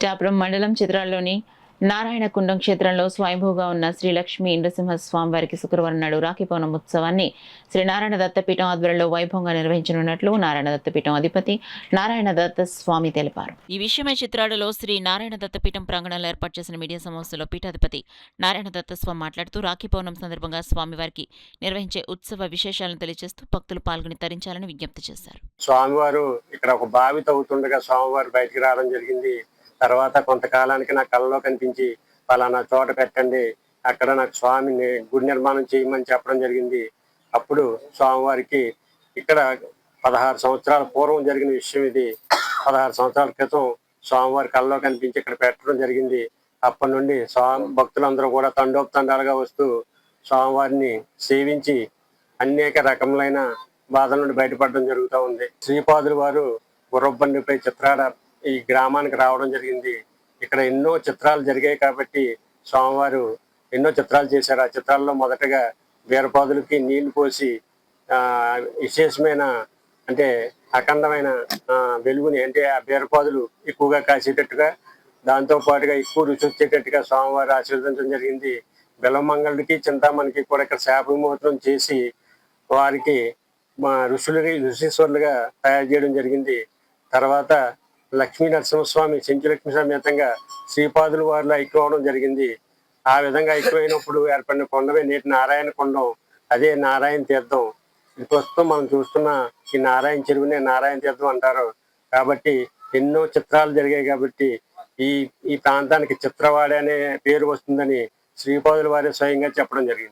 పిఠాపురం మండలం చిత్రాల్లోని నారాయణకుండం క్షేత్రంలో స్వయంభూగా ఉన్న శ్రీ లక్ష్మీ నృసింహస్వామి వారికి శుక్రవారం నాడు రాఖీ పౌర్ణమి ఉత్సవాన్ని శ్రీ నారాయణ దత్తపీఠం ఆధ్వర్యంలో వైభవంగా నిర్వహించనున్నట్లు నారాయణ దత్తపీఠం అధిపతి నారాయణ దత్త స్వామి తెలిపారు. ఈ విషయమై చిత్రాలలో శ్రీ నారాయణ దత్తపీఠం ప్రాంగణంలో ఏర్పాటు చేసిన మీడియా సమావేశంలో పీఠాధిపతి నారాయణ దత్త స్వామి మాట్లాడుతూ రాఖీ పౌర్ణమి సందర్భంగా స్వామివారికి నిర్వహించే ఉత్సవ విశేషాలను తెలియజేస్తూ భక్తులు పాల్గొని తరించాలని విజ్ఞప్తి చేశారు. స్వామివారు ఇక్కడ ఒక బావి తవ్వుతుండగా స్వామివారు బయటికి రావడం జరిగింది. తర్వాత కొంతకాలానికి నా కళ్ళలో కనిపించి పలానా చోట పెట్టండి, అక్కడ నాకు స్వామిని గుడి నిర్మాణం చేయమని చెప్పడం జరిగింది. అప్పుడు స్వామివారికి ఇక్కడ 16 సంవత్సరాల పూర్వం జరిగిన విషయం ఇది. 16 సంవత్సరాల క్రితం స్వామివారి కళ్ళలో కనిపించి ఇక్కడ పెట్టడం జరిగింది. అప్పటి నుండి స్వామి భక్తులందరూ కూడా తండోపతండాలుగా వస్తూ స్వామివారిని సేవించి అనేక రకములైన బాధల నుండి బయటపడడం జరుగుతూ ఉంది. శ్రీపాదులు వారు గుర్రబండిపై చిత్రాడ ఈ గ్రామానికి రావడం జరిగింది. ఇక్కడ ఎన్నో చిత్రాలు జరిగాయి కాబట్టి స్వామివారు ఎన్నో చిత్రాలు చేశారు. ఆ చిత్రాల్లో మొదటగా వీరపాదులకి నీళ్లు పోసి విశేషమైన అంటే అఖండమైన వెలుగుని అంటే ఆ వీరపాదులు ఎక్కువగా కాసేటట్టుగా, దాంతో పాటుగా ఎక్కువ రుచి వచ్చేటట్టుగా స్వామివారు ఆశీర్వదించడం జరిగింది. బెల్లమంగళుడికి చింతామణికి కూడా ఇక్కడ శాప విమోచనం చేసి వారికి ఋషీశ్వరులుగా తయారు చేయడం జరిగింది. తర్వాత లక్ష్మీ నరసింహస్వామి చెంచులక్ష్మి సమేతంగా శ్రీపాదుల వారిలో ఐక్యం అవడం జరిగింది. ఆ విధంగా ఐక్యమైనప్పుడు ఏర్పడిన కొండవే నేటి నారాయణ కొండం, అదే నారాయణ తీర్థం. ప్రస్తుతం మనం చూస్తున్న ఈ నారాయణ చెరువునే నారాయణ తీర్థం అంటారు. కాబట్టి ఎన్నో చిత్రాలు జరిగాయి కాబట్టి ఈ ప్రాంతానికి చిత్రవాడ అనే పేరు వస్తుందని శ్రీపాదుల వారే స్వయంగా చెప్పడం జరిగింది.